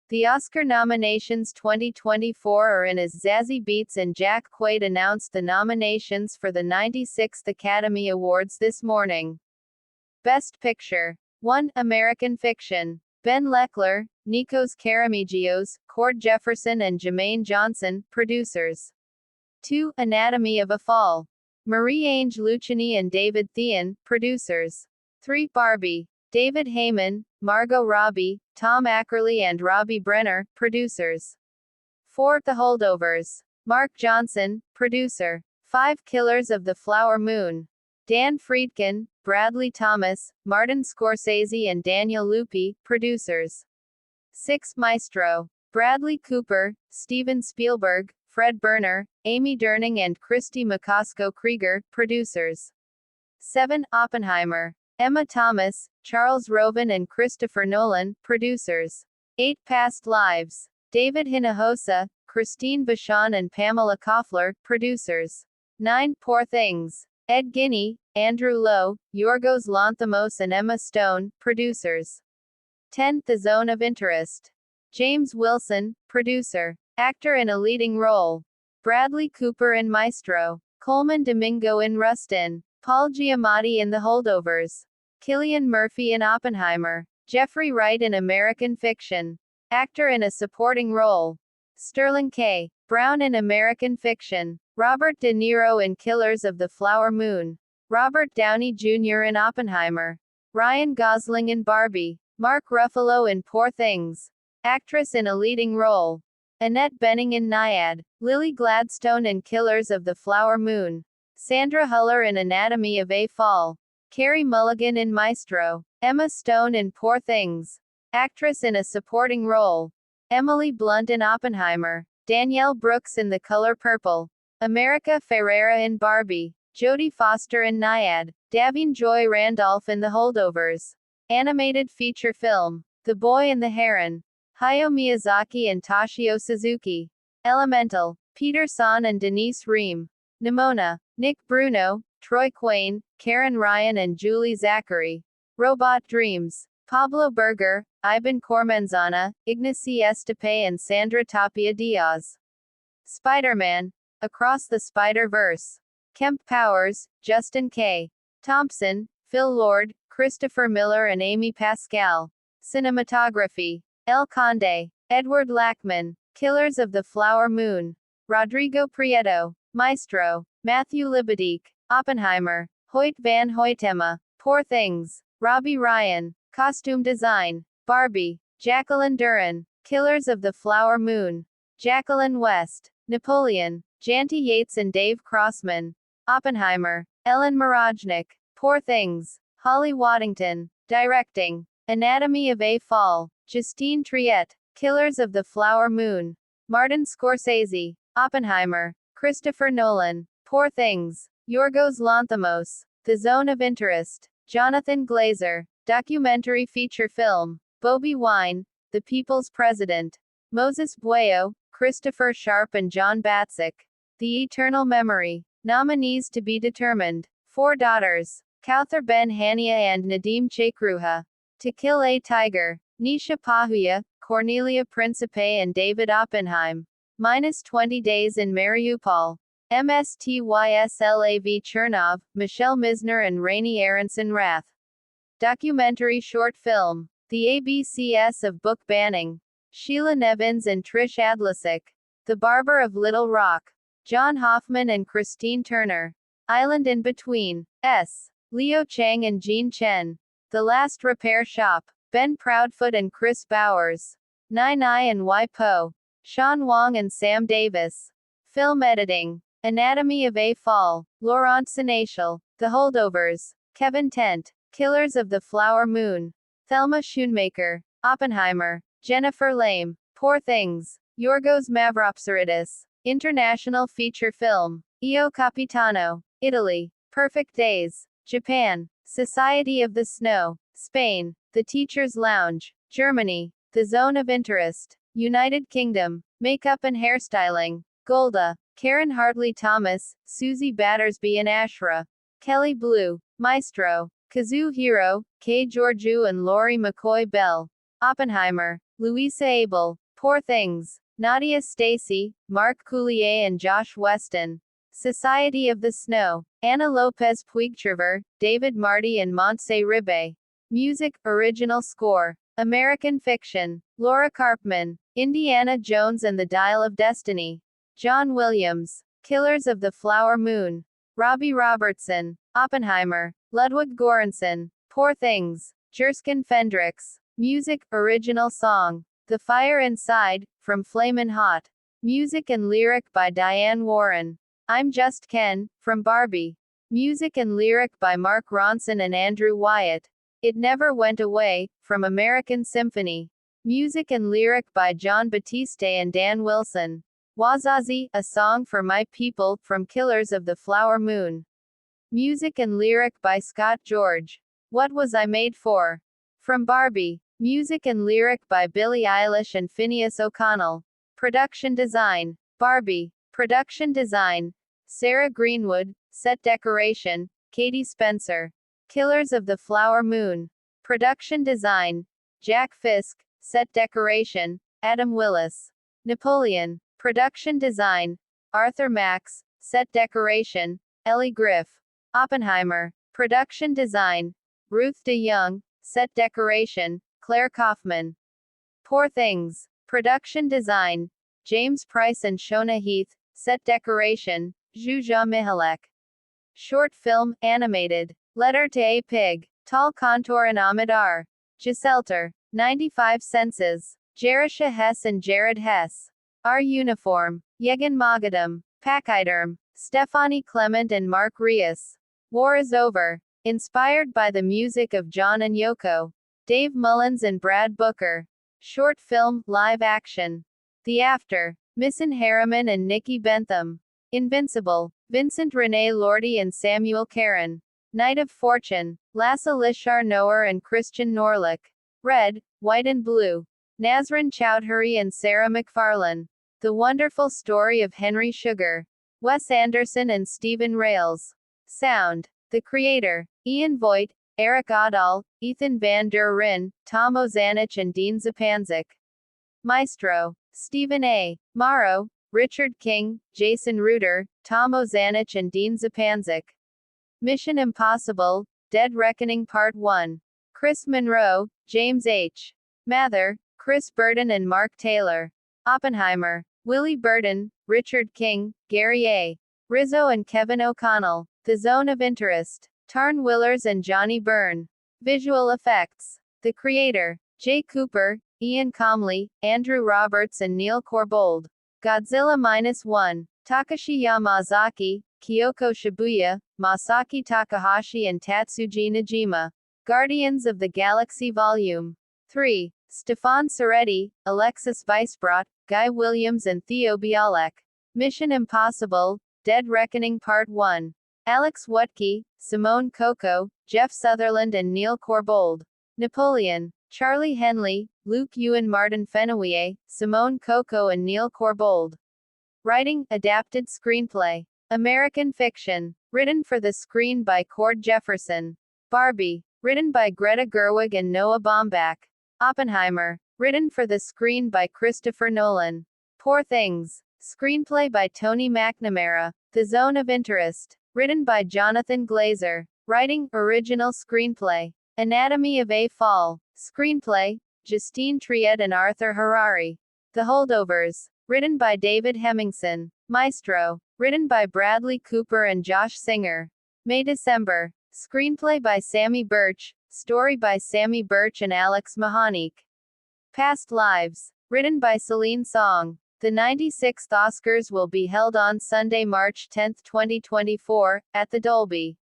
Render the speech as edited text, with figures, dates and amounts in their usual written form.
The Oscar nominations 2024 are in as Zazie Beetz and Jack Quaid announced the nominations for the 96th Academy Awards this morning. Best Picture: 1. American Fiction. Ben Leckler, Nikos Karamigios, Cord Jefferson and Jermaine Johnson, producers. 2. Anatomy of a Fall. Marie-Ange Lucchini and David Thean, producers. 3. Barbie. David Heyman, Margot Robbie, Tom Ackerley and Robbie Brenner, producers. 4. The Holdovers. Mark Johnson, producer. 5. Killers of the Flower Moon. Dan Friedkin, Bradley Thomas, Martin Scorsese and Daniel Lupi, producers. 6. Maestro. Bradley Cooper, Steven Spielberg, Fred Berner, Amy Durning and Christy McCosco Krieger, producers. 7. Oppenheimer. Emma Thomas, Charles Roven and Christopher Nolan, producers. 8. Past Lives. David Hinojosa, Christine Vachon and Pamela Koffler, producers. 9. Poor Things. Ed Guinea, Andrew Lowe, Yorgos Lanthimos and Emma Stone, producers. 10. The Zone of Interest. James Wilson, producer. Actor in a leading role. Bradley Cooper in Maestro. Coleman Domingo in Rustin. Paul Giamatti in The Holdovers. Cillian Murphy in Oppenheimer. Jeffrey Wright in American Fiction. Actor in a supporting role. Sterling K. Brown in American Fiction. Robert De Niro in Killers of the Flower Moon. Robert Downey Jr. in Oppenheimer. Ryan Gosling in Barbie. Mark Ruffalo in Poor Things. Actress in a leading role. Annette Bening in Nyad. Lily Gladstone in Killers of the Flower Moon. Sandra Huller in Anatomy of a Fall. Carey Mulligan in Maestro. Emma Stone in Poor Things. Actress in a supporting role. Emily Blunt in Oppenheimer. Danielle Brooks in The Color Purple. America Ferrera in Barbie. Jodie Foster in Nyad. Davine Joy Randolph in The Holdovers. Animated feature film. The Boy and the Heron. Hayao Miyazaki and Toshio Suzuki. Elemental. Peter San and Denise Ream. Nimona. Nick Bruno, Troy Quayne, Karen Ryan and Julie Zachary. Robot Dreams. Pablo Berger, Ivan Cormenzana, Ignacy Estepe and Sandra Tapia Diaz. Spider-Man. Across the Spider-Verse. Kemp Powers, Justin K. Thompson, Phil Lord, Christopher Miller and Amy Pascal. Cinematography. El Conde. Edward Lackman. Killers of the Flower Moon. Rodrigo Prieto. Maestro. Matthew Libatique. Oppenheimer. Hoyt van Hoytema. Poor Things. Robbie Ryan. Costume Design. Barbie. Jacqueline Duran. Killers of the Flower Moon. Jacqueline West. Napoleon. Janty Yates and Dave Crossman. Oppenheimer. Ellen Marojnik. Poor Things. Holly Waddington. Directing. Anatomy of a Fall. Justine Triet. Killers of the Flower Moon. Martin Scorsese. Oppenheimer. Christopher Nolan. Poor Things. Yorgos Lanthimos. The Zone of Interest. Jonathan Glazer. Documentary feature film. Bobby Wine. The People's President. Moses Bueo, Christopher Sharp and John Batzik. The Eternal Memory. Nominees to be determined. 4 Daughters. Kauthar Ben Hania and Nadeem Chakruha. To Kill a Tiger. Nisha Pahuya, Cornelia Principe and David Oppenheim. -20 Days in Mariupol. MSTYSLAV Chernov, Michelle Misner and Rainey Aronson Rath. Documentary short film. The ABCS of Book Banning. Sheila Nevins and Trish Adlasic. The Barber of Little Rock. John Hoffman and Christine Turner. Island in Between. S. Leo Chang and Jean Chen. The Last Repair Shop. Ben Proudfoot and Chris Bowers. Nai Nai and Y Po. Sean Wong and Sam Davis. Film editing. Anatomy of a Fall. Laurent Sénéchal. The Holdovers. Kevin Tent. Killers of the Flower Moon. Thelma Schoonmaker. Oppenheimer. Jennifer Lame. Poor Things. Yorgos Mavropsaridis. International feature film. Io Capitano. Italy. Perfect Days. Japan. Society of the Snow. Spain. The Teacher's Lounge. Germany. The Zone of Interest. United Kingdom. Makeup and hairstyling. Golda. Karen Hartley Thomas, Susie Battersby and Ashra. Kelly Blue. Maestro. Kazuhiro, Kei Georgiou and Laurie McCoy Bell. Oppenheimer. Louisa Abel. Poor Things. Nadia Stacy, Mark Coulier and Josh Weston. Society of the Snow. Anna Lopez Puigcerver, David Marty and Montse Ribe. Music, original score. American Fiction. Laura Karpman. Indiana Jones and the Dial of Destiny. John Williams. Killers of the Flower Moon. Robbie Robertson. Oppenheimer. Ludwig Göransson. Poor Things. Jerskin Fendrix. Music, original song. The Fire Inside, from Flamin' Hot. Music and lyric by Diane Warren. I'm Just Ken, from Barbie. Music and lyric by Mark Ronson and Andrew Wyatt. It Never Went Away, from American Symphony. Music and lyric by John Batiste and Dan Wilson. Zazie, A Song for My People, from Killers of the Flower Moon. Music and lyric by Scott George. What Was I Made For? From Barbie. Music and lyric by Billie Eilish and Phineas O'Connell. Production design. Barbie. Production design. Sarah Greenwood. Set decoration. Katie Spencer. Killers of the Flower Moon. Production design. Jack Fisk. Set decoration. Adam Willis. Napoleon. Production design. Arthur Max. Set decoration. Ellie Griff. Oppenheimer. Production design. Ruth De Young. Set decoration. Claire Kaufman. Poor Things. Production design. James Price and Shona Heath. Set decoration. Zsuzsa Mihalek. Short film, animated. Letter to a Pig. Tal Contour and Ahmed R. Giselter. 95 Senses. Jerisha Hess and Jared Hess. Our Uniform. Yegan Mogadam. Pachyderm. Stephanie Clement and Mark Rios. War is Over. Inspired by the music of John and Yoko. Dave Mullins and Brad Booker. Short film, live action. The After. Missin Harriman and Nikki Bentham. Invincible. Vincent Renee Lordy and Samuel Caron. Night of Fortune. Lasse Lishar Noer and Christian Norlick. Red, White and Blue. Nazrin Chowdhury and Sarah McFarlane. The Wonderful Story of Henry Sugar. Wes Anderson and Stephen Rails. Sound. The Creator. Ian Voigt, Eric Adal, Ethan Van der Rin, Tom Ozanich and Dean Zapanzik. Maestro. Stephen A. Morrow, Richard King, Jason Reuter, Tom Ozanich and Dean Zapanzik. Mission Impossible, Dead Reckoning Part 1. Chris Monroe, James H. Mather, Chris Burden and Mark Taylor. Oppenheimer. Willie Burden, Richard King, Gary A. Rizzo and Kevin O'Connell. The Zone of Interest. Tarn Willers and Johnny Byrne. Visual effects. The Creator. Jay Cooper, Ian Comley, Andrew Roberts and Neil Corbold. Godzilla -1. Takashi Yamazaki, Kyoko Shibuya, Masaki Takahashi and Tatsuji Najima. Guardians of the Galaxy Volume 3. Stefan Soretti, Alexis Weisbrot, Guy Williams and Theo Bialek. Mission Impossible, Dead Reckoning Part 1. Alex Wutke, Simone Coco, Jeff Sutherland and Neil Corbold. Napoleon. Charlie Henley, Luke Ewan Martin Fenouillet, Simone Coco and Neil Corbold. Writing, adapted screenplay. American Fiction. Written for the screen by Cord Jefferson. Barbie. Written by Greta Gerwig and Noah Baumbach. Oppenheimer. Written for the screen by Christopher Nolan. Poor Things. Screenplay by Tony McNamara. The Zone of Interest. Written by Jonathan Glazer. Writing, original screenplay. Anatomy of a Fall. Screenplay, Justine Triet and Arthur Harari. The Holdovers. Written by David Hemmingson. Maestro. Written by Bradley Cooper and Josh Singer. May-December. Screenplay by Sammy Birch. Story by Sammy Birch and Alex Mahanique. Past Lives. Written by Celine Song. The 96th Oscars will be held on Sunday, March 10, 2024, at the Dolby.